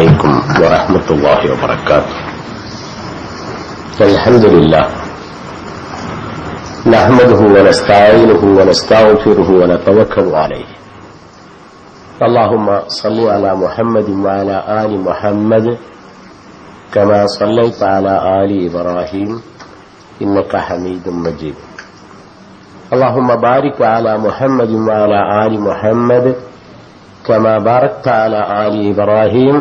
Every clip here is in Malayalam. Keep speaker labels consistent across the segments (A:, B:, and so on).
A: عليكم ورحمة الله وبركاته. الحمد لله نحمده ونستعينه ونستغفره ونتوكل عليه. اللهم صل على محمد وعلى آل محمد كما صليت على آل إبراهيم إنك حميد مجيد. اللهم بارك على محمد وعلى آل محمد كما باركت على آل إبراهيم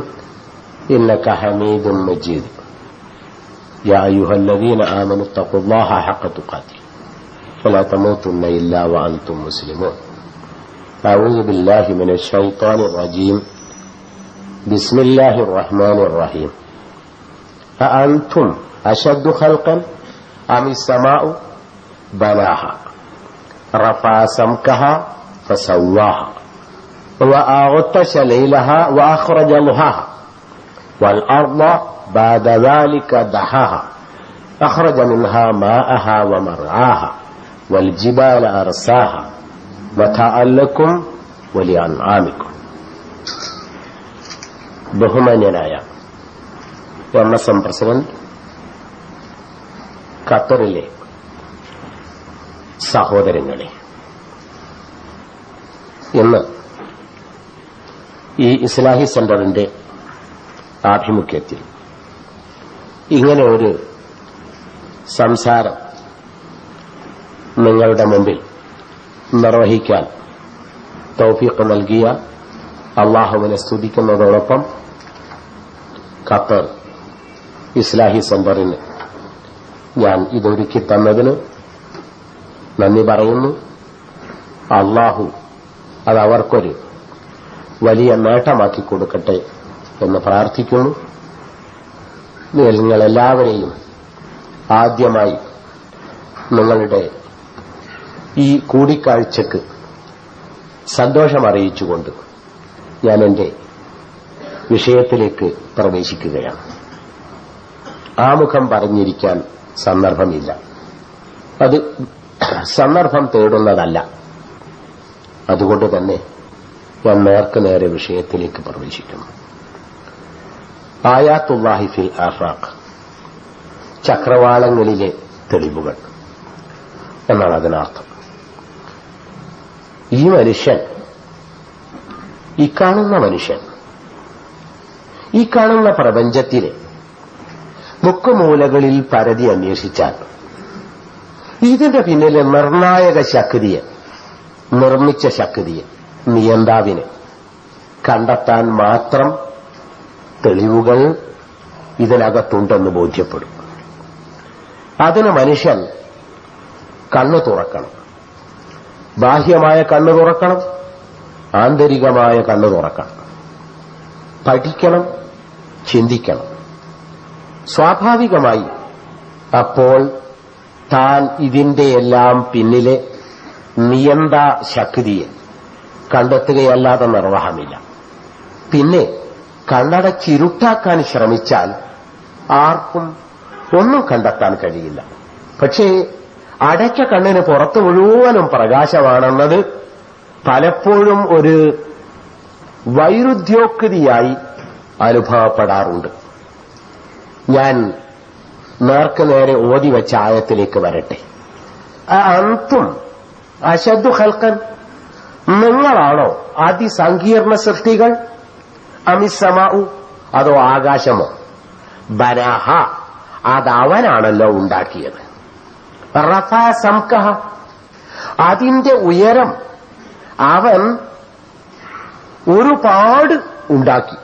A: إنك حميد مجيد. يا أيها الذين آمنوا اتقوا الله حق تقاته ولا تموتن إلا وأنتم مسلمون. أعوذ بالله من الشيطان الرجيم. بسم الله الرحمن الرحيم. أأنتم أشد خلقا أم السماء بناها رفع سمكها فسواها وأغطش ليلها وأخرج ضحاها والأرض بعد ذلك دحاها أخرج منها ماءها ومرعاها والجبال أرساها متاعا لكم ولأنعامكم. ബഹുമാന്യനായ MSM പ്രസിഡന്റ്, ഖത്തറിലെ സഹോദരങ്ങളെ, ഇന്ന് ഈ ഇസ്ലാഹി സെന്ററിന്റെ ആഭിമുഖ്യത്തിൽ ഇങ്ങനെ ഒരു സംസാരം നിങ്ങളുടെ മുമ്പിൽ നിർവഹിക്കാൻ തൗഫീഖ് നൽകിയ അല്ലാഹുവിനെ സ്തുതിക്കുന്നതോടൊപ്പം ഖത്തർ ഇസ്ലാഹി സെന്ററിന് ഞാൻ ഇതൊരുക്കി തന്നതിന് നന്ദി പറയുന്നു. അല്ലാഹു അത് അവർക്കൊരു വലിയ നേട്ടമാക്കി കൊടുക്കട്ടെ എന്ന് പ്രാർത്ഥിക്കുന്നു. നിങ്ങളെല്ലാവരെയും ആദ്യമായി നിങ്ങളുടെ ഈ കൂടിക്കാഴ്ചക്ക് സന്തോഷമറിയിച്ചുകൊണ്ട് ഞാൻ എന്റെ വിഷയത്തിലേക്ക് പ്രവേശിക്കുകയാണ്. ആമുഖം പറഞ്ഞിരിക്കാൻ സന്ദർഭമില്ല, അത് സന്ദർഭം തേടുന്നതല്ല. അതുകൊണ്ട് തന്നെ ഞാൻ നേരെ വിഷയത്തിലേക്ക് പ്രവേശിക്കുന്നു. ആയാത്തുല്ലാഹി ഫിൽ ആഫാഖ്, ചക്രവാളങ്ങളിലെ തെളിവുകൾ എന്നാണ് അതിനർത്ഥം. ഈ മനുഷ്യൻ, ഈ കാണുന്ന മനുഷ്യൻ, ഈ കാണുന്ന പ്രപഞ്ചത്തിലെ മുക്കുമൂലകളിൽ പരതി അന്വേഷിച്ചാൽ ഇതിന്റെ പിന്നിലെ നിർണായക ശക്തിയെ, നിർമ്മിച്ച ശക്തിയെ, നിയന്താവിനെ കണ്ടെത്താൻ മാത്രം തെളിവുകൾ ഇതിനകത്തുണ്ടെന്ന് ബോധ്യപ്പെടും. അതിന് മനുഷ്യൻ കണ്ണു തുറക്കണം. ബാഹ്യമായ കണ്ണു തുറക്കണം, ആന്തരികമായ കണ്ണു തുറക്കണം. പഠിക്കണം, ചിന്തിക്കണം. സ്വാഭാവികമായി അപ്പോൾ താൻ ഇതിന്റെയെല്ലാം പിന്നിലെ നിയന്താ ശക്തിയെ കണ്ടെത്തുകയല്ലാതെ നിർവാഹമില്ല. പിന്നെ കണ്ണടച്ചിരുട്ടാക്കാൻ ശ്രമിച്ചാൽ ആർക്കും ഒന്നും കണ്ടെത്താൻ കഴിയില്ല. പക്ഷേ അടയ്ക്ക കണ്ണിന് പുറത്ത് മുഴുവനും പ്രകാശമാണെന്നത് പലപ്പോഴും ഒരു വൈരുദ്ധ്യോക്തിയായി അനുഭവപ്പെടാറുണ്ട്. ഞാൻ നേരെ ഓതിവെച്ച ആയത്തിലേക്ക് വരട്ടെ. അന്തും അശദ്ദു ഖൽഖൻ, നിങ്ങളാണോ അതിസങ്കീർണ സൃഷ്ടികൾ? അമിസ്സമാഉ, അതോ ആകാശമോ? ബനാഹ, അതവനാണല്ലോ ഉണ്ടാക്കിയത്. റഫഅ സംകഹ, അതിന്റെ ഉയരം അവൻ ഒരുപാട് ഉണ്ടാക്കി.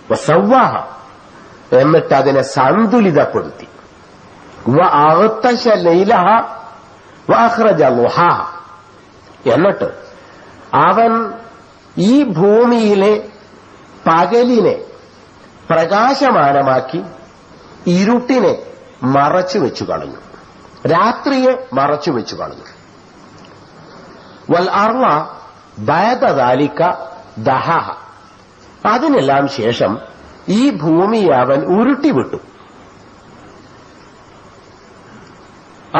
A: വസവ്വാഹ, എന്നിട്ട് അതിനെ സന്തുലിതപ്പെടുത്തി. വഅഗ്തശ ലൈലഹ വഅഖ്റജ ളുഹാഹ, എന്നിട്ട് അവൻ ഈ ഭൂമിയിലെ പകലിനെ പ്രകാശമാനമാക്കി ഇരുട്ടിനെ മറച്ചുവെച്ചു കളഞ്ഞു, രാത്രിയെ മറച്ചുവെച്ചു കളഞ്ഞു. വൽ അർള ബഅദ ദാലിക ദഹഹ, അതിനെല്ലാം ശേഷം ഈ ഭൂമിയെ അവൻ ഉരുട്ടിവിട്ടു.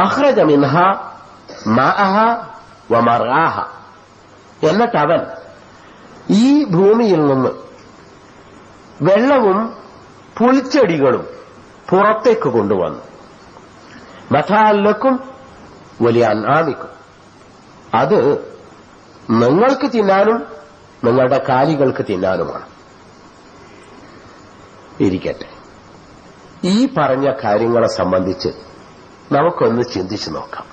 A: അഖ്റജ മിൻഹ മാഅഹ വമർആഹ, എന്നിട്ട് അവൻ ഈ ഭൂമിയിൽ നിന്ന് വെള്ളവും പുൽച്ചെടികളും പുറത്തേക്ക് കൊണ്ടുവന്നു. മഥാലക്കും വലിയ അൻആമിക്കും, അത് നിങ്ങൾക്ക് തിന്നാനും നിങ്ങളുടെ കാലികൾക്ക് തിന്നാനുമാണ്. ഇരിക്കട്ടെ, ഈ പറഞ്ഞ കാര്യങ്ങളെ സംബന്ധിച്ച് നമുക്കൊന്ന് ചിന്തിച്ചു നോക്കാം.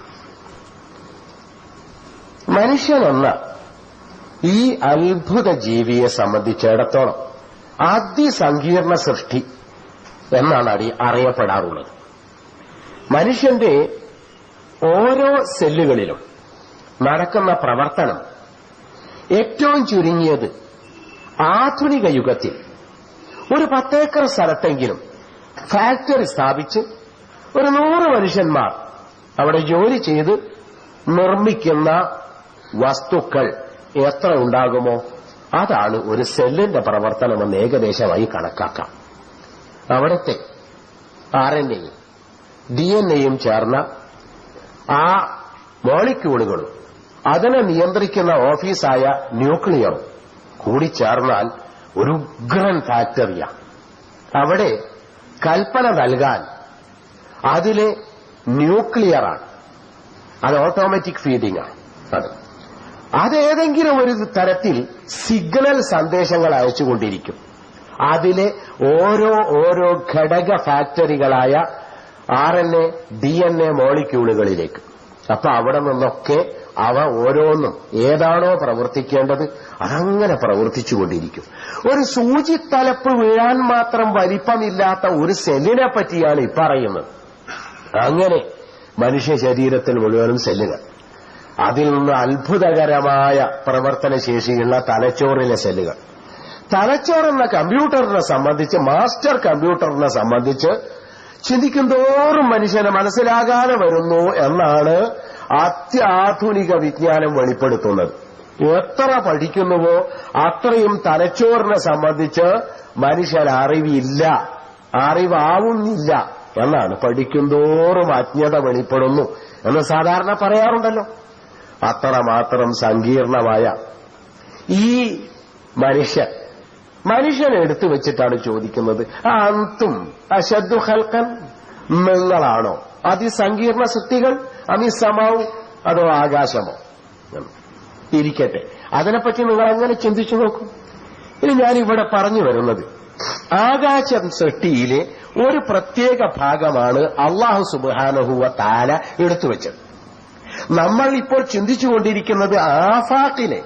A: മനുഷ്യനെന്ന ഈ അത്ഭുത ജീവിയെ സംബന്ധിച്ചിടത്തോളം അതിസങ്കീർണ സൃഷ്ടി എന്നാണ് അറിയപ്പെടാറുള്ളത്. മനുഷ്യന്റെ ഓരോ സെല്ലുകളിലും നടക്കുന്ന പ്രവർത്തനം ഏറ്റവും ചുരുങ്ങിയത് ആധുനിക യുഗത്തിൽ ഒരു 10 ഏക്കർ സ്ഥലത്തെങ്കിലും ഫാക്ടറി സ്ഥാപിച്ച് ഒരു 100 മനുഷ്യന്മാർ അവിടെ ജോലി ചെയ്ത് നിർമ്മിക്കുന്ന വസ്തുക്കൾ എത്ര ഉണ്ടാകുമോ അതാണ് ഒരു സെല്ലിന്റെ പ്രവർത്തനമെന്ന് ഏകദേശമായി കണക്കാക്കാം. അവിടുത്തെ RNAയും DNA ചേർന്ന ആ മോളിക്യൂളുകളും അതിനെ നിയന്ത്രിക്കുന്ന ഓഫീസായ ന്യൂക്ലിയറും കൂടി ചേർന്നാൽ ഒരു ഉഗ്രൻ ഫാക്ടറിയാണ്. അവിടെ കൽപ്പന നൽകാൻ അതിലെ ന്യൂക്ലിയറാണ്. അത് ഓട്ടോമാറ്റിക് ഫീഡിംഗ് ആണ്. അതേതെങ്കിലും ഒരു തരത്തിൽ സിഗ്നൽ സന്ദേശങ്ങൾ അയച്ചുകൊണ്ടിരിക്കും അതിലെ ഓരോ ഘടക ഫാക്ടറികളായ RNA DNA മോളിക്യൂളുകളിലേക്ക്. അപ്പൊ അവിടെ നിന്നൊക്കെ അവ ഓരോന്നും ഏതാണോ പ്രവർത്തിക്കേണ്ടത് അതങ്ങനെ പ്രവർത്തിച്ചുകൊണ്ടിരിക്കും. ഒരു സൂചിത്തലപ്പ് വീഴാൻ മാത്രം വലിപ്പമില്ലാത്ത ഒരു സെല്ലിനെ പറ്റിയാണ് ഈ പറയുന്നത്. അങ്ങനെ മനുഷ്യ ശരീരത്തിൽ മുഴുവനും സെല്ലുകൾ, അതിൽ നിന്ന് അത്ഭുതകരമായ പ്രവർത്തനശേഷിയുള്ള തലച്ചോറിലെ സെല്ലുകൾ. തലച്ചോറെന്ന കമ്പ്യൂട്ടറിനെ സംബന്ധിച്ച്, മാസ്റ്റർ കമ്പ്യൂട്ടറിനെ സംബന്ധിച്ച് ചിന്തിക്കും തോറും മനുഷ്യന് മനസ്സിലാകാതെ വരുന്നു എന്നാണ് അത്യാധുനിക വിജ്ഞാനം വെളിപ്പെടുത്തുന്നത്. എത്ര പഠിക്കുന്നുവോ അത്രയും തലച്ചോറിനെ സംബന്ധിച്ച് മനുഷ്യൻ അറിവാവുന്നില്ല എന്നാണ്. പഠിക്കുന്തോറും അജ്ഞത വെളിപ്പെടുന്നു എന്ന് സാധാരണ പറയാറുണ്ടല്ലോ. അത്രമാത്രം സങ്കീർണമായ ഈ മനുഷ്യനെ എടുത്തു വെച്ചിട്ടാണ് ചോദിക്കുന്നത്, അന്തും അശദ്ദു ഖൽഖൻ, നിങ്ങളാണോ അതിസങ്കീർണ സൃഷ്ടികൾ, അമിസമാവും അതോ ആകാശമോ? ഇരിക്കട്ടെ, അതിനെപ്പറ്റി നിങ്ങൾ എങ്ങനെ ചിന്തിച്ചു നോക്കും. ഇനി ഞാനിവിടെ പറഞ്ഞു വരുന്നത് ആകാശം സൃഷ്ടിയിലെ ഒരു പ്രത്യേക ഭാഗമാണ് അല്ലാഹു സുബ്ഹാനഹു വ തആല എടുത്തുവെച്ചത്. നമ്മൾ ഇപ്പോൾ ചിന്തിച്ചുകൊണ്ടിരിക്കുന്നത് ആഫാഖിലെ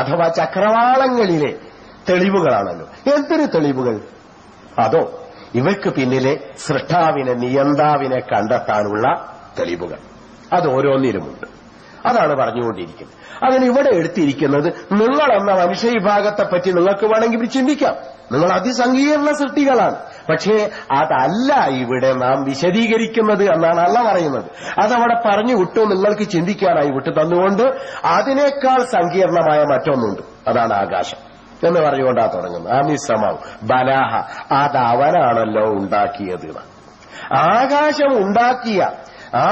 A: അഥവാ ചക്രവാളങ്ങളിലെ തെളിവുകളാണല്ലോ. എന്തൊരു തെളിവുകൾ? അതോ ഇവയ്ക്ക് പിന്നിലെ സൃഷ്ടാവിനെ, നിയന്താവിനെ കണ്ടെത്താനുള്ള തെളിവുകൾ. അത് ഓരോന്നിലുമുണ്ട്. അതാണ് പറഞ്ഞുകൊണ്ടിരിക്കുന്നത്. അതിനിവിടെ എടുത്തിരിക്കുന്നത് നിങ്ങളെന്ന മനുഷ്യ വിഭാഗത്തെപ്പറ്റി നിങ്ങൾക്ക് വേണമെങ്കിൽ ചിന്തിക്കാം. നിങ്ങൾ അതിസങ്കീർണ സൃഷ്ടികളാണ്. പക്ഷേ അതല്ല ഇവിടെ നാം വിശദീകരിക്കുന്നത് എന്നാണ് അല്ല പറയുന്നത്. അതവിടെ പറഞ്ഞു വിട്ടു, നിങ്ങൾക്ക് ചിന്തിക്കാനായി വിട്ടു തന്നുകൊണ്ട് അതിനേക്കാൾ സങ്കീർണമായ മറ്റൊന്നുണ്ട്. അതാണ് ആകാശം എന്ന് പറഞ്ഞുകൊണ്ടാണ് തുടങ്ങുന്നത്. ആമിസമാവ് ബലാഹ, അത് അവനാണല്ലോ ഉണ്ടാക്കിയത്. ആകാശം ഉണ്ടാക്കിയ,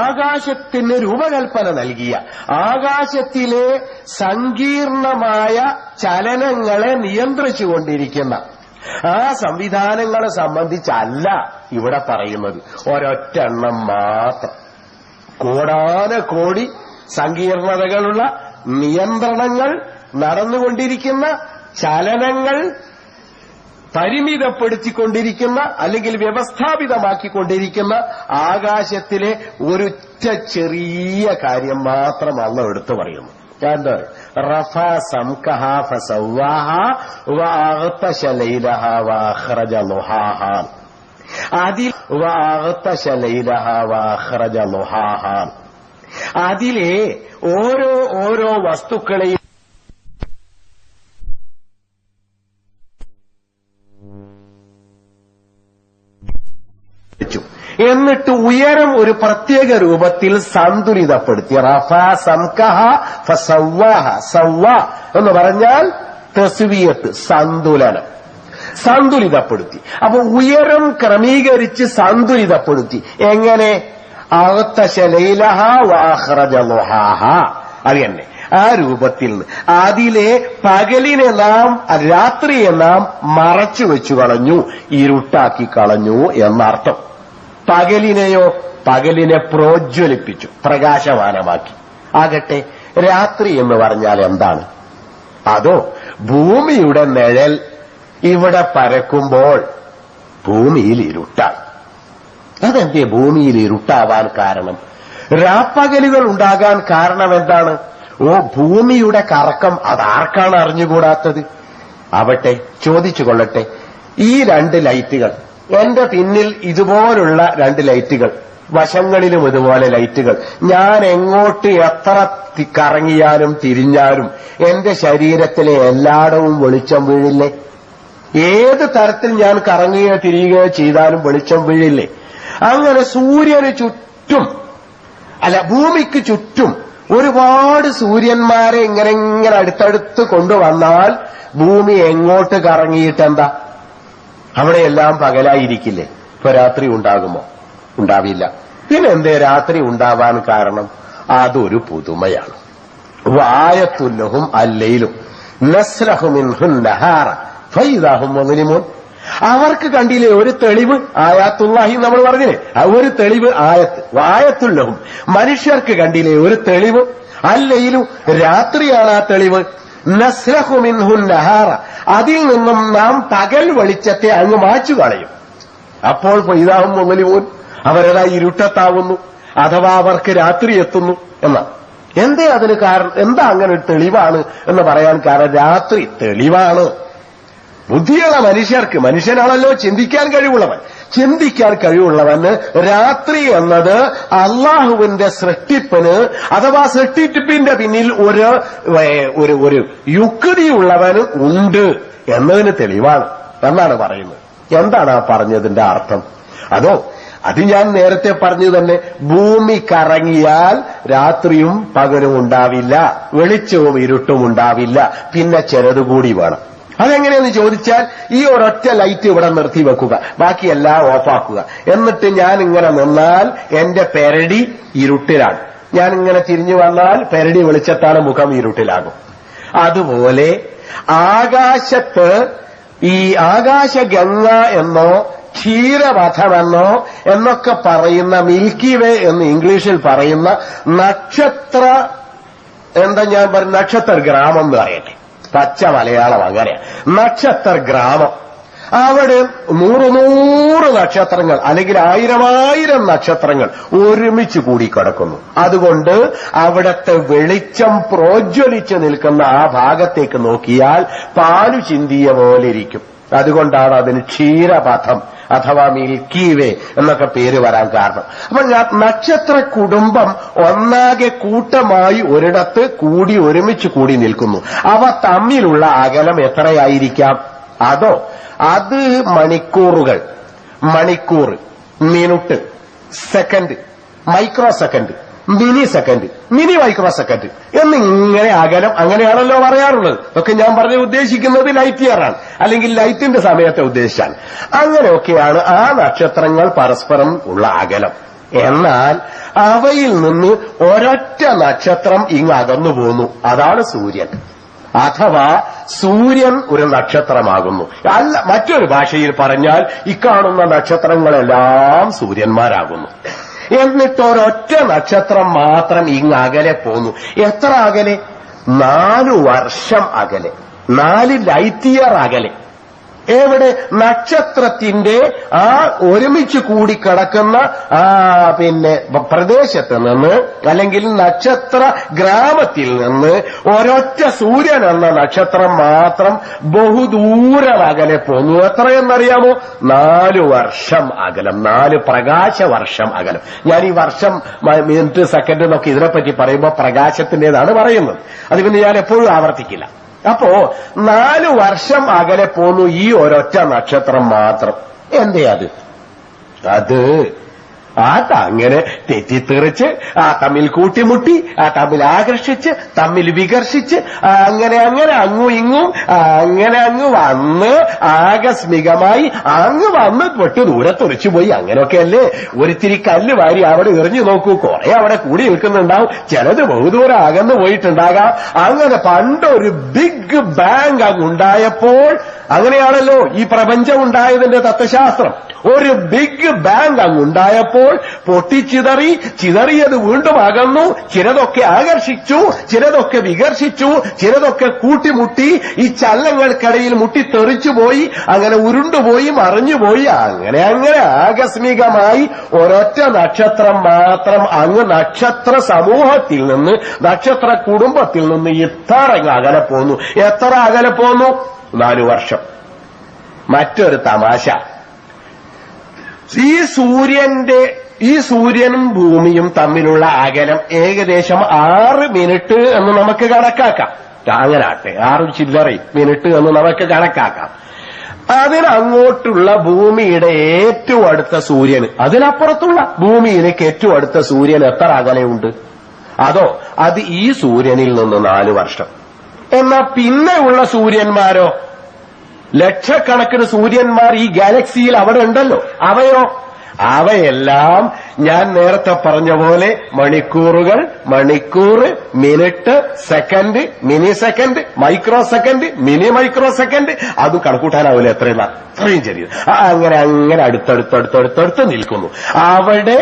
A: ആകാശത്തിന് രൂപകൽപ്പന നൽകിയ, ആകാശത്തിലെ സങ്കീർണമായ ചലനങ്ങളെ നിയന്ത്രിച്ചുകൊണ്ടിരിക്കുന്ന ആ സംവിധാനങ്ങളെ സംബന്ധിച്ചല്ല ഇവിടെ പറയുന്നത്. ഒരൊറ്റെണ്ണം മാത്രം. കോടാനകോടി സങ്കീർണതകളുള്ള നിയന്ത്രണങ്ങൾ നടന്നുകൊണ്ടിരിക്കുന്ന, ചലനങ്ങൾ പരിമിതപ്പെടുത്തിക്കൊണ്ടിരിക്കുന്ന അല്ലെങ്കിൽ വ്യവസ്ഥാപിതമാക്കിക്കൊണ്ടിരിക്കുന്ന ആകാശത്തിലെ ഒരൊറ്റ ചെറിയ കാര്യം മാത്രം അല്ലാഹു എടുത്തു പറയുന്നു. എന്താ? റഫഅ സംകഹ ഫസവ്വാഹ വഅഗ്തശ ലൈലഹ വഅഖ്റജ ളുഹാഹ. അതിലെ ഓരോ വസ്തുക്കളെയും എന്നിട്ട് ഉയരം ഒരു പ്രത്യേക രൂപത്തിൽ സന്തുലിതപ്പെടുത്തി. റഫഅ സംകഹ ഫസവ്വാഹ. സവ്വ എന്ന് പറഞ്ഞാൽ തസ്വിയത്ത്, സന്തുലനം, സന്തുലിതപ്പെടുത്തി. അപ്പൊ ഉയരം ക്രമീകരിച്ച് സന്തുലിതപ്പെടുത്തി. എങ്ങനെ? അഗ്തശ ലൈലഹ വഅഖ്റജ ളുഹാഹ. അത് തന്നെ. ആ രൂപത്തിൽ നിന്ന് അതിലെ പകലിനെ നാം രാത്രിയെ നാം മറച്ചു വെച്ചു കളഞ്ഞു, ഇരുട്ടാക്കി കളഞ്ഞു എന്നർത്ഥം. പകലിനെയോ പകലിനെ പ്രോജ്വലിപ്പിച്ചു, പ്രകാശമാനമാക്കി. ആകട്ടെ രാത്രി എന്ന് പറഞ്ഞാൽ എന്താണ്? അതോ ഭൂമിയുടെ നിഴൽ ഇവിടെ പരക്കുമ്പോൾ ഭൂമിയിൽ ഇരുട്ടാണ്. അതെന്തേ ഭൂമിയിൽ ഇരുട്ടാവാൻ കാരണം? രാപ്പകലുകൾ ഉണ്ടാകാൻ കാരണം എന്താണ്? ഭൂമിയുടെ കറക്കം അതാർക്കാണ് അറിഞ്ഞുകൂടാത്തത്? ആവട്ടെ, ചോദിച്ചു കൊള്ളട്ടെ, ഈ 2 ലൈറ്റുകൾ, എന്റെ പിന്നിൽ ഇതുപോലുള്ള 2 ലൈറ്റുകൾ, വശങ്ങളിലും ഇതുപോലെ ലൈറ്റുകൾ, ഞാൻ എങ്ങോട്ട് എത്ര കറങ്ങിയാലും തിരിഞ്ഞാലും എന്റെ ശരീരത്തിലെ എല്ലായിടവും വെളിച്ചം വീഴില്ലേ? ഏത് തരത്തിൽ ഞാൻ കറങ്ങുകയോ തിരിയുകയോ ചെയ്താലും വെളിച്ചം വീഴില്ലേ? അങ്ങനെ സൂര്യന് ചുറ്റും, അല്ല ഭൂമിക്ക് ചുറ്റും ഒരുപാട് സൂര്യന്മാരെ ഇങ്ങനെ അടുത്തടുത്ത് കൊണ്ടുവന്നാൽ ഭൂമി എങ്ങോട്ട് കറങ്ങിയിട്ടെന്താ? അവിടെയെല്ലാം പകലായിരിക്കില്ലേ? ഇപ്പൊ രാത്രി ഉണ്ടാകുമോ? ഉണ്ടാവില്ല. പിന്നെന്തേ രാത്രി ഉണ്ടാവാൻ കാരണം? അതൊരു പുതുമയാണ്. വായത്തുല്ലഹും അല്ലയിലും നസ്ലഹു മിൻഹു നഹാറ ഫൈദാഹും മുസ്ലിമൂൻ. അവർക്ക് കണ്ടില്ലേ ഒരു തെളിവ്? ആയാത്തുല്ലാഹി നമ്മൾ പറഞ്ഞില്ലേ, ഒരു തെളിവ് ആയത്ത്. വായത്തുല്ലഹും മനുഷ്യർക്ക് കണ്ടില്ലേ ഒരു തെളിവ്? അല്ലയിലും രാത്രിയാണ് ആ തെളിവ്. നസ്ലഹു മിൻഹു നഹാറ, അതിൽ നിന്നും നാം പകൽ വെളിച്ചത്തെ അങ്ങ് മാച്ചു കളയും. അപ്പോൾ ഫൈദാഹും മുസ്ലിമൂൻ, അവരതാ ഇരുട്ടത്താവുന്നു, അഥവാ അവർക്ക് രാത്രി എത്തുന്നു എന്നാണ്. എന്തേ അതിന് കാരണം? എന്താ അങ്ങനെ ഒരു തെളിവാണ് എന്ന് പറയാൻ കാരണം? രാത്രി തെളിവാണ്. ബുദ്ധിയുള്ള മനുഷ്യർക്ക്, മനുഷ്യനാണല്ലോ ചിന്തിക്കാൻ കഴിവുള്ളവൻ, ചിന്തിക്കാൻ കഴിവുള്ളവന് രാത്രി എന്നത് അള്ളാഹുവിന്റെ സൃഷ്ടിപ്പിന് അഥവാ സൃഷ്ടിപ്പിന്റെ പിന്നിൽ ഒരു യുക്തിയുള്ളവന് ഉണ്ട് എന്നതിന് തെളിവാണ് എന്നാണ് പറയുന്നത്. എന്താണ് ആ പറഞ്ഞതിന്റെ അർത്ഥം? അതോ അത് ഞാൻ നേരത്തെ പറഞ്ഞു തന്നെ, ഭൂമി കറങ്ങിയാൽ രാത്രിയും പകലും ഉണ്ടാവില്ല, വെളിച്ചവും ഇരുട്ടും ഉണ്ടാവില്ല, പിന്നെ ചിലതുകൂടി വേണം. അതെങ്ങനെയെന്ന് ചോദിച്ചാൽ, ഈ ഒരൊറ്റ ലൈറ്റ് ഇവിടെ നിർത്തി വെക്കുക, ബാക്കിയെല്ലാം ഓഫാക്കുക. എന്നിട്ട് ഞാൻ ഇങ്ങനെ നിന്നാൽ എന്റെ പെരടി ഇരുട്ടിലാണ്, ഞാൻ ഇങ്ങനെ തിരിഞ്ഞു വന്നാൽ പെരടി വെളിച്ചത്താണ്, മുഖം ഇരുട്ടിലാകും. അതുപോലെ ആകാശത്ത് ഈ ആകാശഗംഗ എന്നോ ക്ഷീരപഥമെന്നോ എന്നൊക്കെ പറയുന്ന മിൽക്കി വേ എന്ന് ഇംഗ്ലീഷിൽ പറയുന്ന നക്ഷത്ര, എന്താ ഞാൻ പറയുന്ന നക്ഷത്ര ഗ്രാമം എന്ന് പറയട്ടെ, പച്ച മലയാളം അങ്ങനെയാ, നക്ഷത്ര ഗ്രാമം. അവിടെ 100 നക്ഷത്രങ്ങൾ അല്ലെങ്കിൽ 1000 നക്ഷത്രങ്ങൾ ഒരുമിച്ച് കൂടിക്കിടക്കുന്നു. അതുകൊണ്ട് അവിടത്തെ വെളിച്ചം പ്രോജ്വലിച്ച് നിൽക്കുന്ന ആ ഭാഗത്തേക്ക് നോക്കിയാൽ പാലു ചിന്തിയ പോലെ ഇരിക്കും. അതുകൊണ്ടാണ് അതിന് ക്ഷീരപഥം അഥവാ മിൽക്കി വേ എന്നൊക്കെ പേര് വരാൻ കാരണം. അപ്പൊ നക്ഷത്ര കുടുംബം ഒന്നാകെ കൂട്ടമായി ഒരിടത്ത് കൂടി ഒരുമിച്ച് കൂടി നിൽക്കുന്നു. അവ തമ്മിലുള്ള അകലം എത്രയായിരിക്കാം? അതോ അത് മണിക്കൂറുകൾ, മണിക്കൂർ, minute, second, micro second, mini second, mini micro second എന്നിങ്ങനെ അകലം, അങ്ങനെയാണല്ലോ പറയാറുള്ളത്. ഒക്കെ ഞാൻ പറഞ്ഞ് ഉദ്ദേശിക്കുന്നത് ലൈറ്റ് ഇയർ ആണ്, അല്ലെങ്കിൽ ലൈറ്റിന്റെ സമയത്തെ ഉദ്ദേശിച്ചാണ്. അങ്ങനെയൊക്കെയാണ് ആ നക്ഷത്രങ്ങൾ പരസ്പരം ഉള്ള അകലം. എന്നാൽ അവയിൽ നിന്ന് ഒരൊറ്റ നക്ഷത്രം ഇങ്ങ് അകന്നു പോന്നു, അതാണ് സൂര്യൻ. അഥവാ സൂര്യൻ ഒരു നക്ഷത്രമാകുന്നു. അല്ല, മറ്റൊരു ഭാഷയിൽ പറഞ്ഞാൽ ഇക്കാണുന്ന നക്ഷത്രങ്ങളെല്ലാം സൂര്യന്മാരാകുന്നു. എന്നിട്ട് ഒരൊറ്റ നക്ഷത്രം മാത്രം ഇങ്ങ് അകലെ പോന്നു. എത്ര അകലെ? 4 വർഷം അകലെ, 4 ലൈറ്റ് ഇയർ അകലെ. എവിടെ? നക്ഷത്രത്തിന്റെ ആ ഒരുമിച്ച് കൂടി കിടക്കുന്ന പ്രദേശത്ത് നിന്ന്, അല്ലെങ്കിൽ നക്ഷത്ര ഗ്രാമത്തിൽ നിന്ന് ഒരൊറ്റ സൂര്യൻ എന്ന നക്ഷത്രം മാത്രം ബഹുദൂരം അകലെ പോന്നു. എത്രയെന്നറിയാമോ? 4 വർഷം അകലം, 4 പ്രകാശ വർഷം അകലം. ഞാൻ ഈ വർഷം, മിനിറ്റ്, സെക്കൻഡ് എന്നൊക്കെ ഇതിനെപ്പറ്റി പറയുമ്പോൾ പ്രകാശത്തിന്റേതാണ് പറയുന്നത്. അത് പിന്നെ ഞാൻ എപ്പോഴും ആവർത്തിക്കില്ല. അപ്പോ 4 വർഷം അകലെ പോന്നു ഈ ഒരൊറ്റ നക്ഷത്രം മാത്രം. എന്തേ അത്? അത് അങ്ങനെ തെറ്റിത്തെറിച്ച് തമ്മിൽ കൂട്ടിമുട്ടി തമ്മിൽ ആകർഷിച്ച് തമ്മിൽ വികർഷിച്ച് അങ്ങനെ അങ്ങും ഇങ്ങും അങ്ങ് വന്ന് ആകസ്മികമായി വന്ന് പെട്ട് ദൂരത്തൊറിച്ചു പോയി. അങ്ങനെയൊക്കെയല്ലേ ഒരിത്തിരി കല്ല് വാരി അവിടെ എറിഞ്ഞു നോക്കൂ, കുറെ അവിടെ കൂടി നിൽക്കുന്നുണ്ടാവും, ചിലത് ബഹുദൂരം അകന്നു പോയിട്ടുണ്ടാകാം. അങ്ങനെ പണ്ടൊരു ബിഗ് ബാങ് അങ്ങുണ്ടായപ്പോൾ, അങ്ങനെയാണല്ലോ ഈ പ്രപഞ്ചം ഉണ്ടായതിന്റെ തത്വശാസ്ത്രം, ഒരു ബിഗ് ബാങ് അങ്ങുണ്ടായപ്പോൾ ചിതറിയത് വീണ്ടും അകന്നു, ചിലതൊക്കെ ആകർഷിച്ചു, ചിലതൊക്കെ വികർഷിച്ചു, ചിലതൊക്കെ കൂട്ടിമുട്ടി ഈ ചലനങ്ങൾക്കിടയിൽ മുട്ടിത്തെറിച്ചു പോയി, അങ്ങനെ ഉരുണ്ടുപോയി മറിഞ്ഞുപോയി. അങ്ങനെ ആകസ്മികമായി ഒരൊറ്റ നക്ഷത്രം മാത്രം അങ്ങ് നക്ഷത്ര സമൂഹത്തിൽ നിന്ന്, നക്ഷത്ര കുടുംബത്തിൽ നിന്ന് ഇത്ര അകലെ പോന്നു. എത്ര അകലെ പോന്നു? 4 വർഷം. മറ്റൊരു തമാശ, ഈ സൂര്യനും ഭൂമിയും തമ്മിലുള്ള അകലം ഏകദേശം 6 മിനിറ്റ് എന്ന് നമുക്ക് കണക്കാക്കാം. അങ്ങനാട്ടെ, 6 ചില്ലറ മിനിറ്റ് എന്ന് നമുക്ക് കണക്കാക്കാം. അതിനങ്ങോട്ടുള്ള ഭൂമിയുടെ ഏറ്റവും അടുത്ത സൂര്യന്, അതിനപ്പുറത്തുള്ള ഭൂമിയിലേക്ക് ഏറ്റവും അടുത്ത സൂര്യൻ എത്ര അകലെയുണ്ട്? അതോ അത് ഈ സൂര്യനിൽ നിന്ന് 4 വർഷം. എന്നാൽ പിന്നെയുള്ള സൂര്യന്മാരോ, ലക്ഷക്കണക്കിന് സൂര്യന്മാർ ഈ ഗാലക്സിയിൽ അവിടെ ഉണ്ടല്ലോ, അവയെല്ലാം ഞാൻ നേരത്തെ പറഞ്ഞ പോലെ മണിക്കൂർ, minute, second, mini second, micro second, mini micro second, അതും കണക്കൂട്ടാനാവില്ല അത്രയും ചെറിയത്. അങ്ങനെ അടുത്തടുത്ത് നിൽക്കുന്നു. അവിടെ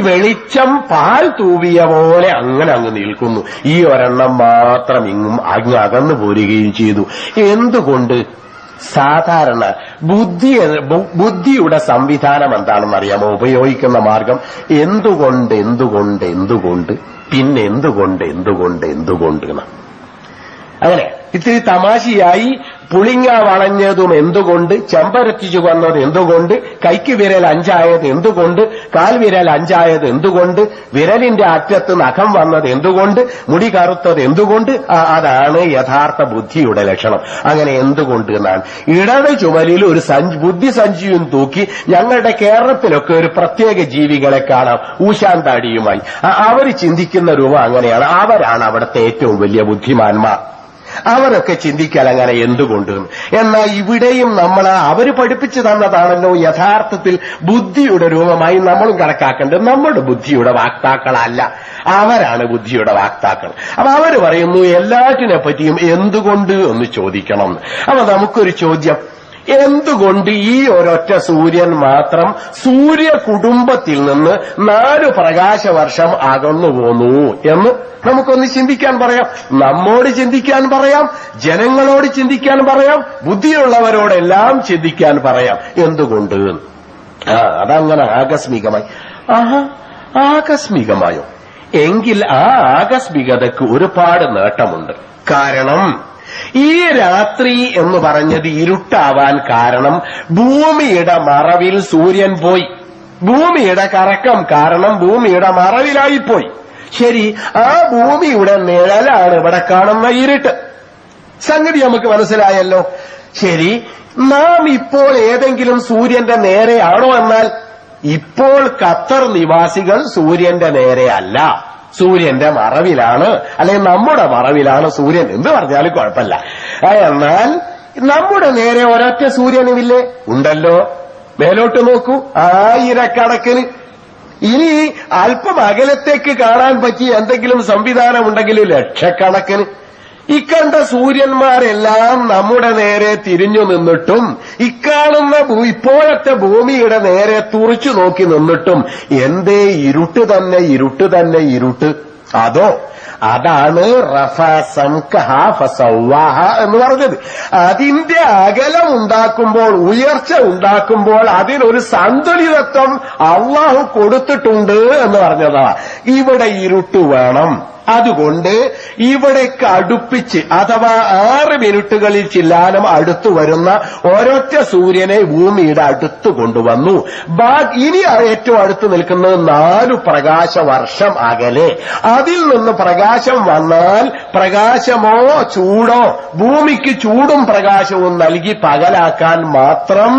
A: വെളിച്ചം പാൽ തൂവിയ പോലെ അങ്ങ് നിൽക്കുന്നു. ഈ ഒരെണ്ണം മാത്രം ഇങ്ങും അകന്നു പോരുകയും ചെയ്തു. എന്തുകൊണ്ട്? സാധാരണ ബുദ്ധിയുടെ സംവിധാനം എന്താണെന്ന് അറിയാമോ? ഉപയോഗിക്കുന്ന മാർഗം എന്തുകൊണ്ട് പിന്നെ എന്തുകൊണ്ട് അങ്ങനെ ഇത്തിരി തമാശയായി പുളിങ്ങ വളഞ്ഞതും എന്തുകൊണ്ട്, ചെമ്പരത്തി ചുവന്നത് എന്തുകൊണ്ട്, കൈക്ക് വിരൽ 5 ആയത് എന്തുകൊണ്ട്, കാൽ വിരൽ 5 ആയത് എന്തുകൊണ്ട്, വിരലിന്റെ അറ്റത്ത് നഖം വന്നത് എന്തുകൊണ്ട്, മുടി കറുത്തത് എന്തുകൊണ്ട്, അതാണ് യഥാർത്ഥ ബുദ്ധിയുടെ ലക്ഷണം. അങ്ങനെ എന്തുകൊണ്ട് എന്നാണ്. ഇടത് ചുമലിൽ ഒരു ബുദ്ധിസഞ്ചിയും തൂക്കി ഞങ്ങളുടെ കേരളത്തിലൊക്കെ ഒരു പ്രത്യേക ജീവികളെ കാണാം, ഊശാന്താടിയുമായി. അവർ ചിന്തിക്കുന്ന രൂപം അങ്ങനെയാണ്. അവരാണ് അവിടുത്തെ ഏറ്റവും വലിയ ബുദ്ധിമാന്മാർ. അവരൊക്കെ ചിന്തിക്കാൻ അങ്ങനെ എന്തുകൊണ്ട്. എന്നാൽ ഇവിടെയും അവര് പഠിപ്പിച്ചു തന്നതാണല്ലോ യഥാർത്ഥത്തിൽ ബുദ്ധിയുടെ രൂപമായി നമ്മളും കണക്കാക്കേണ്ടത്. നമ്മുടെ ബുദ്ധിയുടെ വാക്താക്കളല്ല, അവരാണ് ബുദ്ധിയുടെ വാക്താക്കൾ. അപ്പൊ അവര് പറയുന്നു എല്ലാറ്റിനെ പറ്റിയും എന്തുകൊണ്ട് എന്ന് ചോദിക്കണം. അപ്പൊ നമുക്കൊരു ചോദ്യം, എന്തുകൊണ്ട് ഈ ഒരൊറ്റ സൂര്യൻ മാത്രം സൂര്യ കുടുംബത്തിൽ നിന്ന് 4 പ്രകാശവർഷം അകന്നു പോന്നു എന്ന് നമുക്കൊന്ന് ചിന്തിക്കാൻ പറയാം. നമ്മോട് ചിന്തിക്കാൻ പറയാം, ജനങ്ങളോട് ചിന്തിക്കാൻ പറയാം, ബുദ്ധിയുള്ളവരോടെല്ലാം ചിന്തിക്കാൻ പറയാം. എന്തുകൊണ്ട്? അതങ്ങനെ ആകസ്മികമായി. ആകസ്മികമായോ? എങ്കിൽ ആ ആകസ്മികതയ്ക്ക് ഒരുപാട് നേട്ടമുണ്ട്. കാരണം ഈ രാത്രി എന്ന് പറഞ്ഞത് ഇരുട്ടാവാൻ കാരണം ഭൂമിയുടെ മറവിൽ സൂര്യൻ പോയി. ഭൂമിയുടെ കറക്കം കാരണം ഭൂമിയുടെ മറവിലായിപ്പോയി. ശരി, ആ ഭൂമിയുടെ നിഴലാണ് ഇവിടെ കാണുന്ന ഇരുട്ട്. സംഗതി നമുക്ക് മനസ്സിലായല്ലോ. ശരി, നാം ഇപ്പോൾ ഏതെങ്കിലും സൂര്യന്റെ നേരെയാണോ? എന്നാൽ ഇപ്പോൾ ഖത്തർ നിവാസികൾ സൂര്യന്റെ നേരെയല്ല, സൂര്യന്റെ മറവിലാണ്, അല്ലെങ്കിൽ നമ്മുടെ മറവിലാണ് സൂര്യൻ എന്ന് പറഞ്ഞാലും കുഴപ്പമില്ല. എന്നാൽ നമ്മുടെ നേരെ ഒരൊറ്റ സൂര്യനുമില്ലേ? ഉണ്ടല്ലോ. മേലോട്ട് നോക്കൂ, ആയിരക്കണക്കിന്. ഇനി അല്പം അകലത്തേക്ക് കാണാൻ പറ്റിയ എന്തെങ്കിലും സംവിധാനമുണ്ടെങ്കിൽ ലക്ഷക്കണക്കിന്. ഇക്കണ്ട സൂര്യന്മാരെല്ലാം നമ്മുടെ നേരെ തിരിഞ്ഞു നിന്നിട്ടും ഇക്കാണുന്ന ഇപ്പോഴത്തെ ഭൂമിയുടെ നേരെ തുറിച്ചു നോക്കി നിന്നിട്ടും എന്തേ ഇരുട്ട്? അതോ അതാണ് എന്ന് പറഞ്ഞത്. അതിന്റെ അകലം ഉണ്ടാക്കുമ്പോൾ, ഉയർച്ച ഉണ്ടാക്കുമ്പോൾ അതിനൊരു സന്തുലിതത്വം അള്ളാഹു കൊടുത്തിട്ടുണ്ട് എന്ന് പറഞ്ഞതാ. ഇവിടെ ഇരുട്ട് വേണം, അതുകൊണ്ട് ഇവിടേക്ക് അടുപ്പിച്ച് അഥവാ 6 മിനിറ്റുകളിൽ ചില്ലാനം അടുത്തു വരുന്ന ഒരൊറ്റ സൂര്യനെ ഭൂമിയുടെ അടുത്ത് കൊണ്ടുവന്നു. ഇനി ഏറ്റവും അടുത്ത് നിൽക്കുന്നത് 4 പ്രകാശവർഷം അകലെ. അതിൽ നിന്ന് പ്രകാശം വന്നാൽ പ്രകാശമോ ചൂടോ, ഭൂമിക്ക് ചൂടും പ്രകാശവും നൽകി പകലാക്കാൻ മാത്രം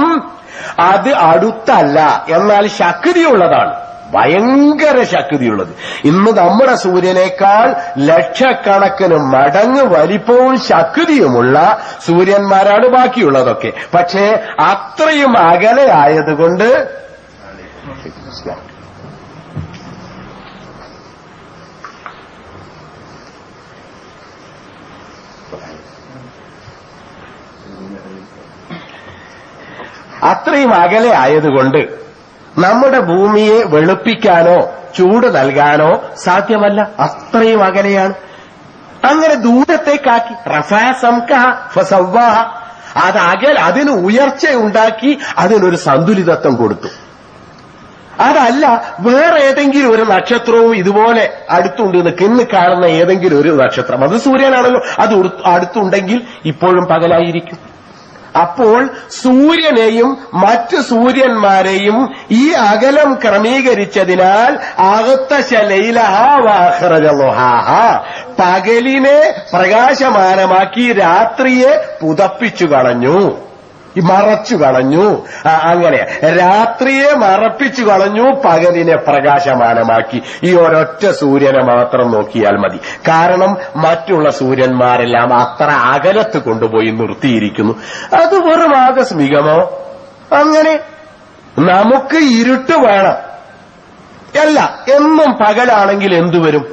A: അത് അടുത്തല്ല, എന്നാൽ ശക്തിയുള്ളതാണ്, ഭയങ്കര ശക്തിയുള്ളത്. ഇന്ന് നമ്മുടെ സൂര്യനേക്കാൾ ലക്ഷക്കണക്കിന് മടങ്ങ് വലിപ്പവും ശക്തിയുമുള്ള സൂര്യന്മാരാണ് ബാക്കിയുള്ളതൊക്കെ. പക്ഷേ അത്രയും അകലെ ആയതുകൊണ്ട് നമ്മുടെ ഭൂമിയെ വെളുപ്പിക്കാനോ ചൂട് നൽകാനോ സാധ്യമല്ല. അത്രയും അകലെയാണ്. അങ്ങനെ ദൂരത്തേക്കാക്കി അതിന് ഉയർച്ചയുണ്ടാക്കി, അതിനൊരു സന്തുലിതത്വം കൊടുത്തു. അതല്ല വേറെ ഏതെങ്കിലും ഒരു നക്ഷത്രവും ഇതുപോലെ അടുത്തുണ്ട്, ഇന്ന് കാണുന്ന ഏതെങ്കിലും ഒരു നക്ഷത്രം, അത് സൂര്യനാണല്ലോ, അത് അടുത്തുണ്ടെങ്കിൽ ഇപ്പോഴും പകലായിരിക്കും. അപ്പോൾ സൂര്യനെയും മറ്റു സൂര്യന്മാരെയും ഈ അകലം ക്രമീകരിച്ചതിനാൽ പകലിനെ പ്രകാശമാനമാക്കി രാത്രിയെ പുതപ്പിച്ചു കളഞ്ഞു, മറച്ചു കളഞ്ഞു. അങ്ങനെ രാത്രിയെ മറപ്പിച്ചു കളഞ്ഞു, പകലിനെ പ്രകാശമാനമാക്കി. ഈ ഒരൊറ്റ സൂര്യനെ മാത്രം നോക്കിയാൽ മതി. കാരണം മറ്റുള്ള സൂര്യന്മാരെല്ലാം അത്ര അകലത്ത് കൊണ്ടുപോയി നിർത്തിയിരിക്കുന്നു. അത് വെറും ആകസ്മികമോ? അങ്ങനെ നമുക്ക് ഇരുട്ട് വേണം അല്ല, എന്നും പകലാണെങ്കിൽ എന്തുവരും?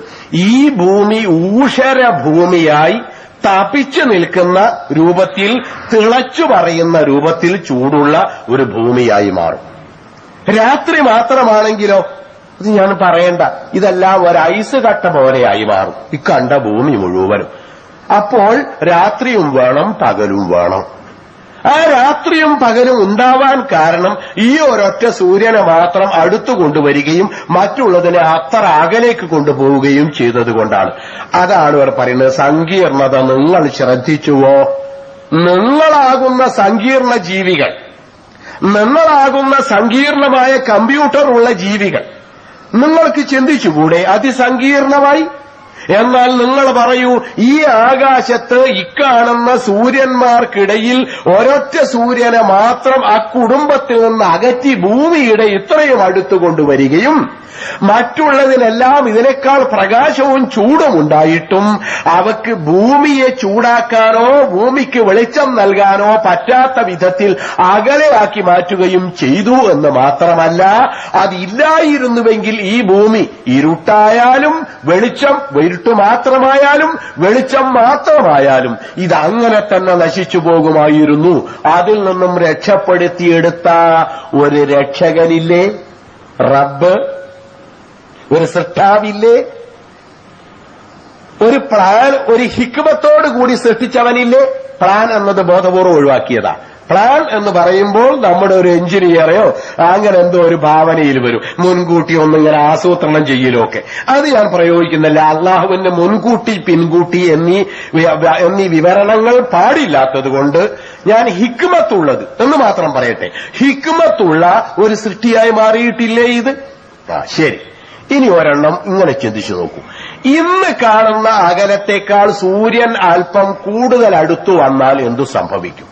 A: ഈ ഭൂമി ഊഷര ഭൂമിയായി തപിച്ചു നിൽക്കുന്ന രൂപത്തിൽ, തിളച്ചു പറയുന്ന രൂപത്തിൽ ചൂടുള്ള ഒരു ഭൂമിയായി മാറും. രാത്രി മാത്രമാണെങ്കിലോ ഇത് ഞാൻ പറയണ്ട, ഇതെല്ലാം ഒരു ഐസ് കട്ട പോലെയായി മാറും ഇക്കണ്ട ഭൂമി മുഴുവനും. അപ്പോൾ രാത്രിയും വേണം പകലും വേണം. ആ രാത്രിയും പകലും ഉണ്ടാവാൻ കാരണം ഈ ഒരൊറ്റ സൂര്യനെ മാത്രം അടുത്തു കൊണ്ടുവരികയും മറ്റുള്ളതിനെ അത്ര അകലേക്ക് കൊണ്ടുപോവുകയും ചെയ്തതുകൊണ്ടാണ്. അതാണ് അവർ പറയുന്നത് സങ്കീർണത. നിങ്ങൾ ശ്രദ്ധിച്ചുവോ? നിങ്ങളാകുന്ന സങ്കീർണ ജീവികൾ, നിങ്ങളാകുന്ന സങ്കീർണമായ കമ്പ്യൂട്ടർ ഉള്ള ജീവികൾ, നിങ്ങൾക്ക് ചിന്തിച്ചുകൂടെ അതിസങ്കീർണമായി? എന്നാൽ നിങ്ങൾ പറയൂ, ഈ ആകാശത്ത് ഇക്കാണുന്ന സൂര്യന്മാർക്കിടയിൽ ഒരൊറ്റ സൂര്യനെ മാത്രം ആ കുടുംബത്തിൽ നിന്ന് അകറ്റി ഭൂമിയുടെ ഇത്രയും അടുത്തു കൊണ്ടുവരികയും മറ്റുള്ളതിനെല്ലാം ഇതിനേക്കാൾ പ്രകാശവും ചൂടും ഉണ്ടായിട്ടും അവക്ക് ഭൂമിയെ ചൂടാക്കാനോ ഭൂമിക്ക് വെളിച്ചം നൽകാനോ പറ്റാത്ത വിധത്തിൽ അകലെയാക്കി മാറ്റുകയും ചെയ്തു എന്ന് മാത്രമല്ല, അതില്ലായിരുന്നുവെങ്കിൽ ഈ ഭൂമി ഇരുട്ടായാലും വെളിച്ചം, ഇരുട്ട് മാത്രമായാലും വെളിച്ചം മാത്രമായാലും ഇതങ്ങനെ തന്നെ നശിച്ചു പോകുമായിരുന്നു. അതിൽ നിന്നും രക്ഷപ്പെടുത്തിയെടുത്ത ഒരു രക്ഷകനില്ലേ? റബ്ബ്, ഒരു സൃഷ്ടാവില്ലേ? ഒരു പ്ലാൻ, ഒരു ഹിക്മത്തോടു കൂടി സൃഷ്ടിച്ചവനില്ലേ? പ്ലാൻ എന്നത് ബോധപൂർവ്വം ഒഴിവാക്കിയതാ. പ്ലാൻ എന്ന് പറയുമ്പോൾ നമ്മുടെ ഒരു എഞ്ചിനീയറെയോ അങ്ങനെ എന്തോ ഒരു ഭാവനയിൽ വരും, മുൻകൂട്ടി ഒന്നിങ്ങനെ ആസൂത്രണം ചെയ്യലൊക്കെ. അത് ഞാൻ പ്രയോഗിക്കുന്നില്ല. അള്ളാഹുവിന്റെ മുൻകൂട്ടി പിൻകൂട്ടി എന്നീ വിവരണങ്ങൾ പാടില്ലാത്തത് കൊണ്ട് ഞാൻ ഹിക്മത്തുള്ളത് എന്ന് മാത്രം പറയട്ടെ. ഹിക്മത്തുള്ള ഒരു സൃഷ്ടിയായി മാറിയിട്ടില്ലേ ഇത്? ശരി, ഇനി ഒരെണ്ണം ഇങ്ങനെ ചിന്തിച്ചു നോക്കൂ. ഇന്ന് കാണുന്ന അകലത്തേക്കാൾ സൂര്യൻ അല്പം കൂടുതൽ അടുത്തു വന്നാൽ എന്തു സംഭവിക്കും?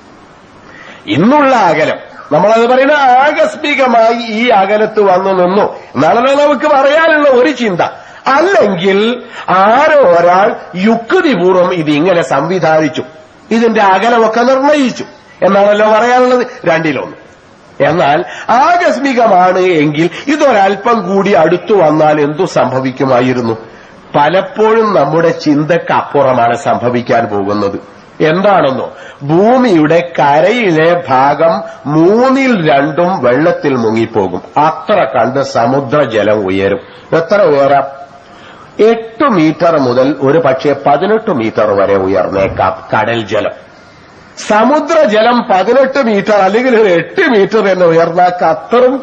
A: ഇന്നുള്ള അകലം, നമ്മളത് പറയുന്ന ആകസ്മികമായി ഈ അകലത്ത് വന്നു നിന്നു എന്നാണല്ലോ നമുക്ക് പറയാനുള്ള ഒരു ചിന്ത. അല്ലെങ്കിൽ ആരോ ഒരാൾ യുക്തിപൂർവ്വം ഇതിങ്ങനെ സംവിധാനിച്ചു, ഇതിന്റെ അകലമൊക്കെ നിർണയിച്ചു എന്നാണല്ലോ പറയാനുള്ളത്. രണ്ടിലൊന്ന്. എന്നാൽ ആകസ്മികമാണ് എങ്കിൽ ഇതൊരൽപ്പം കൂടി അടുത്തു വന്നാൽ എന്തു സംഭവിക്കുമായിരുന്നു? പലപ്പോഴും നമ്മുടെ ചിന്തക്ക് അപ്പുറമാണ് സംഭവിക്കാൻ പോകുന്നത്. എന്താണെന്നോ, ഭൂമിയുടെ കരയിലെ ഭാഗം 2/3 വെള്ളത്തിൽ മുങ്ങിപ്പോകും. അത്ര കണ്ട് സമുദ്രജലം ഉയരും. എത്ര ഉയരാം? 8 മീറ്റർ മുതൽ ഒരു പക്ഷേ 18 മീറ്റർ വരെ ഉയർന്നേക്കാം കടൽ ജലം. സമുദ്രജലം 18 മീറ്റർ അല്ലെങ്കിൽ 8 മീറ്റർ എന്ന് ഉയർന്നാൽ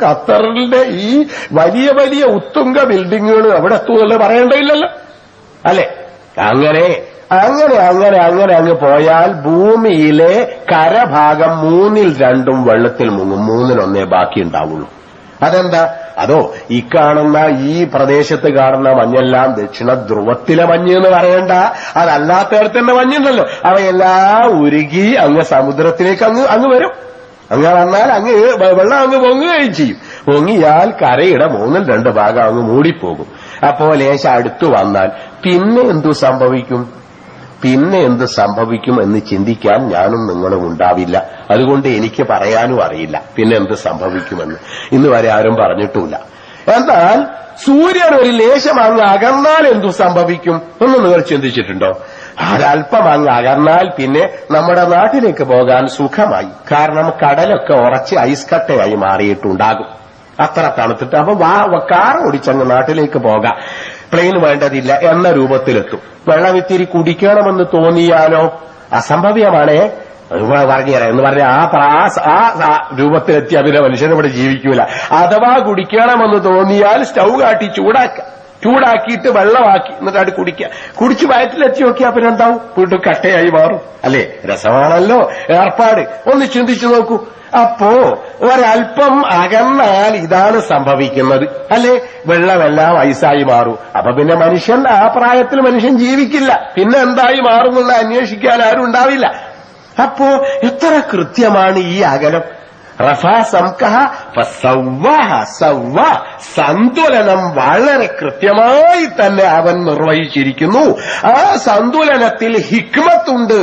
A: ഖത്തറിന്റെ ഈ വലിയ വലിയ ഉത്തുംഗ ബിൽഡിങ്ങുകൾ അവിടെ എത്തുമല്ലോ, പറയേണ്ടതില്ലല്ലോ അല്ലെ? അങ്ങനെ അങ്ങ് പോയാൽ ഭൂമിയിലെ കരഭാഗം 2/3 വെള്ളത്തിൽ മുങ്ങും. 1/3 ബാക്കി ഉണ്ടാവുള്ളൂ. അതെന്താ? അതോ ഈ കാണുന്ന ഈ പ്രദേശത്ത് കാണുന്ന മഞ്ഞെല്ലാം ദക്ഷിണ ധ്രുവത്തിലെ മഞ്ഞ് എന്ന് പറയണ്ട, അതല്ലാത്തടത്ത് തന്നെ മഞ്ഞുണ്ടല്ലോ, അവയെല്ലാം ഉരുകി അങ്ങ് സമുദ്രത്തിലേക്ക് അങ്ങ് വരും. അങ്ങനെ വന്നാൽ വെള്ളം അങ്ങ് പൊങ്ങുകയും ചെയ്യും. പൊങ്ങിയാൽ കരയുടെ 2/3 ഭാഗം അങ്ങ് മൂടിപ്പോകും. അപ്പോ ലേശം അടുത്തു വന്നാൽ പിന്നെ എന്തു സംഭവിക്കും എന്ന് ചിന്തിക്കാൻ ഞാനും നിങ്ങളും ഉണ്ടാവില്ല. അതുകൊണ്ട് എനിക്ക് പറയാനും അറിയില്ല പിന്നെ എന്ത് സംഭവിക്കുമെന്ന്. ഇന്ന് വരെ ആരും പറഞ്ഞിട്ടുമില്ല. എന്നാൽ സൂര്യൻ ഒരു ലേശം അങ്ങ് അകന്നാൽ എന്തു സംഭവിക്കും എന്ന് നിങ്ങൾ ചിന്തിച്ചിട്ടുണ്ടോ? ഒരല്പം അങ്ങ് അകന്നാൽ പിന്നെ നമ്മുടെ നാട്ടിലേക്ക് പോകാൻ സുഖമായി. കാരണം കടലൊക്കെ ഉറച്ച് ഐസ് കട്ടയായി മാറിയിട്ടുണ്ടാകും. അത്ര തണുത്തിട്ട് അപ്പൊ കാർ ഓടിച്ചങ്ങ് നാട്ടിലേക്ക് പോകാം, പ്ലെയിൻ വേണ്ടതില്ല എന്ന രൂപത്തിലെത്തും. വെള്ളം ഇത്തിരി കുടിക്കണമെന്ന് തോന്നിയാലോ അസംഭവ്യമാണേ. പറഞ്ഞുതരാം എന്ന് പറഞ്ഞാൽ ആ രൂപത്തിലെത്തിയ പിന്നെ മനുഷ്യനിവിടെ ജീവിക്കൂല. അഥവാ കുടിക്കണമെന്ന് തോന്നിയാൽ സ്റ്റൗ കാട്ടി ചൂടാക്കിയിട്ട് വെള്ളമാക്കി എന്നിട്ട് അത് കുടിച്ച് വയറ്റിലെത്തി നോക്കിയാൽ പിന്നെ എന്താവും? വീണ്ടും കട്ടയായി മാറും. അല്ലേ? രസമാണല്ലോ ഏർപ്പാട്. ഒന്ന് ചിന്തിച്ചു നോക്കൂ. അപ്പോ ഒരൽപ്പം അകന്നാൽ ഇതാണ് സംഭവിക്കുന്നത്. അല്ലെ? വെള്ളമെല്ലാം ഐസായി മാറും. അപ്പൊ പിന്നെ മനുഷ്യൻ ആ പ്രായത്തിൽ മനുഷ്യൻ ജീവിക്കില്ല. പിന്നെ എന്തായി മാറുന്നുള്ള അന്വേഷിക്കാൻ ആരും ഉണ്ടാവില്ല. അപ്പോ എത്ര കൃത്യമാണ് ഈ അകലം. സന്തുലനം വളരെ കൃത്യമായി തന്നെ അവൻ നിർവഹിച്ചിരിക്കുന്നു. ആ സന്തുലനത്തിൽ ഹിക്മത്തുണ്ട്,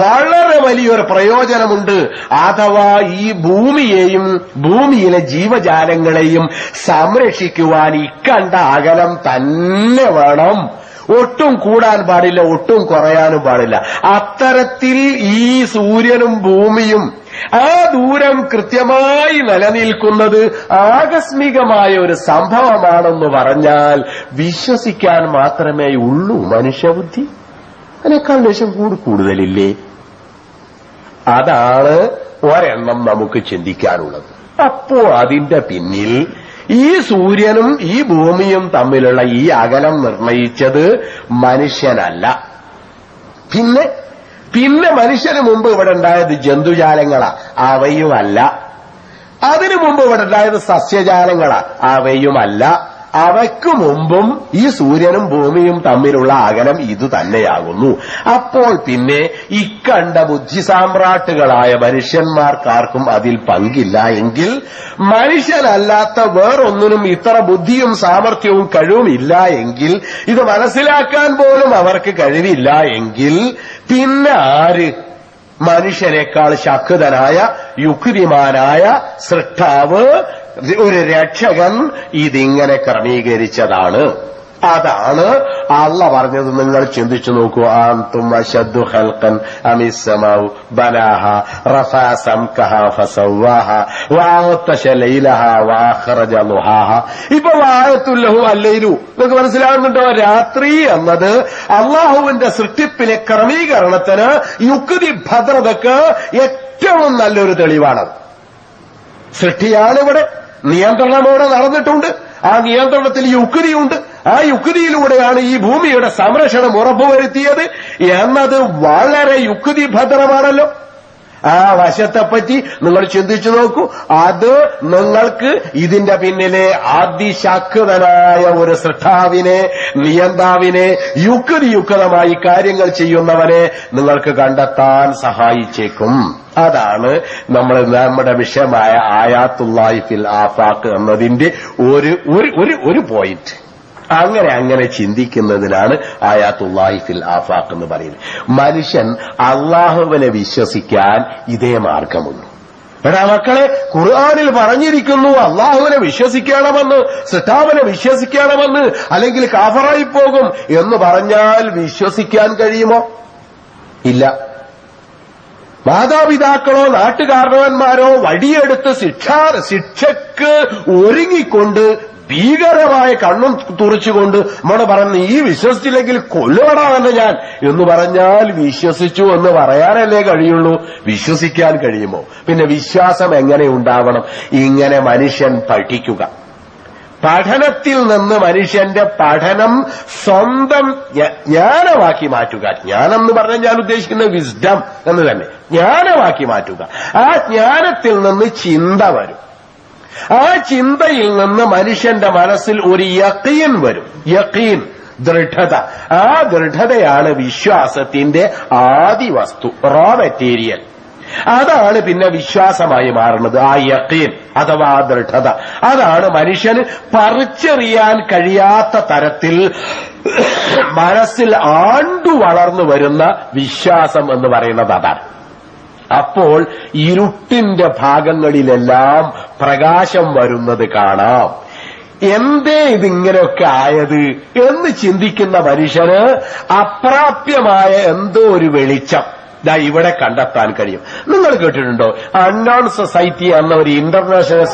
A: വളരെ വലിയൊരു പ്രയോജനമുണ്ട്. അഥവാ ഈ ഭൂമിയെയും ഭൂമിയിലെ ജീവജാലങ്ങളെയും സംരക്ഷിക്കുവാൻ ഇക്കണ്ട അകലം തന്നെ വേണം. ഒട്ടും കൂടാൻ പാടില്ല, ഒട്ടും കുറയാനും പാടില്ല. അത്തരത്തിൽ ഈ സൂര്യനും ഭൂമിയും ആ ദൂരം കൃത്യമായി നിലനിൽക്കുന്നത് ആകസ്മികമായ ഒരു സംഭവമാണെന്ന് പറഞ്ഞാൽ വിശ്വസിക്കാൻ മാത്രമേ ഉള്ളൂ മനുഷ്യബുദ്ധി. അതിനേക്കാൾ ലേശം കൂടുതലില്ലേ? അതാണ് ഒരെണ്ണം നമുക്ക് ചിന്തിക്കാനുള്ളത്. അപ്പോ അതിന്റെ പിന്നിൽ ഈ സൂര്യനും ഈ ഭൂമിയും തമ്മിലുള്ള ഈ അകലം നിർണയിച്ചത് മനുഷ്യനല്ല. പിന്നെ മനുഷ്യന് മുമ്പ് ഇവിടെ ഉണ്ടായത് ജന്തുജാലങ്ങളാ, അവയുമല്ല. അതിനു മുമ്പ് ഇവിടെ ഉണ്ടായത് സസ്യജാലങ്ങളാ, അവയുമല്ല. അവയ്ക്കു മുമ്പും ഈ സൂര്യനും ഭൂമിയും തമ്മിലുള്ള അകലം ഇതു തന്നെയാകുന്നു. അപ്പോൾ പിന്നെ ഇക്കണ്ട ബുദ്ധിസാമ്രാട്ടുകളായ മനുഷ്യന്മാർക്കാർക്കും അതിൽ പങ്കില്ല എങ്കിൽ, മനുഷ്യനല്ലാത്ത വേറൊന്നിനും ഇത്ര ബുദ്ധിയും സാമർഥ്യവും കഴിവുമില്ല എങ്കിൽ, ഇത് മനസ്സിലാക്കാൻ പോലും അവർക്ക് കഴിവില്ല എങ്കിൽ, പിന്നെ ആര് മനുഷ്യനേക്കാൾ ശക്തനായ യുക്തിമാനായ സൃഷ്ടാവ്, ഒരു രക്ഷകൻ ഇതിങ്ങനെ ക്രമീകരിച്ചതാണ്. അതാണ് അല്ലാഹ് പറഞ്ഞത്. നിങ്ങൾ ചിന്തിച്ചു നോക്കൂ. അൻതും അശദ്ദു ഖൽഖൻ അമിസ്സമാഉ ബനാഹ റഫഅ സംകഹ ഫസവ്വാഹ വഅഗ്തശ ലൈലഹ വഅഖറജ ളുഹാഹ. ഇപ്പൊ ആയത്തുൽ ലഹു അല്ലൈലു നിങ്ങൾക്ക് മനസ്സിലാകുന്നുണ്ടോ? രാത്രി എന്നത് അല്ലാഹുവിന്റെ സൃഷ്ടിപ്പിലെ ക്രമീകരണത്തിന്, യുക്തി ഭദ്രതക്ക് ഏറ്റവും നല്ലൊരു തെളിവാണ്. സൃഷ്ടിയാണ് ഇവിടെ, നിയന്ത്രണമോടെ നടന്നിട്ടുണ്ട്. ആ നിയന്ത്രണത്തിൽ യുക്തിയുണ്ട്. ആ യുക്തിയിലൂടെയാണ് ഈ ഭൂമിയുടെ സംരക്ഷണം ഉറപ്പുവരുത്തിയത് എന്നത് വളരെ യുക്തിഭദ്രമാണല്ലോ. ആ വശത്തെപ്പറ്റി നിങ്ങൾ ചിന്തിച്ചു നോക്കൂ. അത് നിങ്ങൾക്ക് ഇതിന്റെ പിന്നിലെ അതിശക്തനായ ഒരു സൃഷ്ടാവിനെ, നിയന്താവിനെ, യുക്തിയുക്തമായി കാര്യങ്ങൾ ചെയ്യുന്നവനെ നിങ്ങൾക്ക് കണ്ടെത്താൻ സഹായിച്ചേക്കും. അതാണ് നമ്മുടെ വിഷയമായ ആയാത്തുല്ലാഹി ഫിൽ ആഫാഖ് എന്നതിന്റെ ഒരു പോയിന്റ്. അങ്ങനെ ചിന്തിക്കുന്നതിനാണ് ആയാത്തുല്ലാഹി ഫിൽ ആഫാഖ് എന്ന് പറയുന്നത്. മനുഷ്യൻ അള്ളാഹുവിനെ വിശ്വസിക്കാൻ ഇതേ മാർഗമുള്ളൂ. എടാ മക്കളെ, ഖുർആനിൽ പറഞ്ഞിരിക്കുന്നു അള്ളാഹുവിനെ വിശ്വസിക്കണമെന്ന്, സൃഷ്ടാവിനെ വിശ്വസിക്കണമെന്ന്, അല്ലെങ്കിൽ കാഫറായി പോകും എന്ന് പറഞ്ഞാൽ വിശ്വസിക്കാൻ കഴിയുമോ? ഇല്ല. മാതാപിതാക്കളോ നാട്ടുകാരണവന്മാരോ വടിയെടുത്ത് ശിക്ഷക്ക് ഒരുങ്ങിക്കൊണ്ട് ഭീകരമായ കണ്ണും തുറച്ചുകൊണ്ട് നമ്മോട് പറഞ്ഞു ഈ വിശ്വസിച്ചില്ലെങ്കിൽ കൊല്ലുവടാ തന്നെ ഞാൻ എന്ന് പറഞ്ഞാൽ വിശ്വസിച്ചു എന്ന് പറയാനല്ലേ കഴിയുള്ളൂ. വിശ്വസിക്കാൻ കഴിയുമോ? പിന്നെ വിശ്വാസം എങ്ങനെ ഉണ്ടാവണം? ഇങ്ങനെ മനുഷ്യൻ പഠിക്കുക. പഠനത്തിൽ നിന്ന് മനുഷ്യന്റെ പഠനം സ്വന്തം ജ്ഞാനമാക്കി മാറ്റുക. ജ്ഞാനം എന്ന് പറഞ്ഞാൽ ഞാൻ ഉദ്ദേശിക്കുന്നത് വിസ്ഡം എന്ന് തന്നെ. ജ്ഞാനമാക്കി മാറ്റുക. ആ ജ്ഞാനത്തിൽ നിന്ന് ചിന്ത വരും. ആ ചിന്തയിൽ നിന്ന് മനുഷ്യന്റെ മനസ്സിൽ ഒരു യഖീൻ വരും. യഖീൻ, ദൃഢത. ആ ദൃഢതയാണ് വിശ്വാസത്തിന്റെ ആദി വസ്തു, റോ മെറ്റീരിയൽ. അതാണ് പിന്നെ വിശ്വാസമായി മാറുന്നത്. ആ യഖീൻ അഥവാ ദൃഢത, അതാണ് മനുഷ്യന് പറിച്ചെറിയാൻ കഴിയാത്ത തരത്തിൽ മനസ്സിൽ ആണ്ടു വളർന്നു വരുന്ന വിശ്വാസം എന്ന് പറയുന്നത് അതാണ്. അപ്പോൾ ഇരുട്ടിന്റെ ഭാഗങ്ങളിലെല്ലാം പ്രകാശം വരുന്നത് കാണാം. എന്തേ ഇതിങ്ങനെയൊക്കെ ആയത് എന്ന് ചിന്തിക്കുന്ന മനുഷ്യന് അപ്രാപ്യമായ എന്തോ ഒരു വെളിച്ചം ഇവിടെ കണ്ടെത്താൻ കഴിയും. നിങ്ങൾ കേട്ടിട്ടുണ്ടോ, അൺനോൺ സൊസൈറ്റി എന്ന ഒരു ഇന്റർനാഷണൽ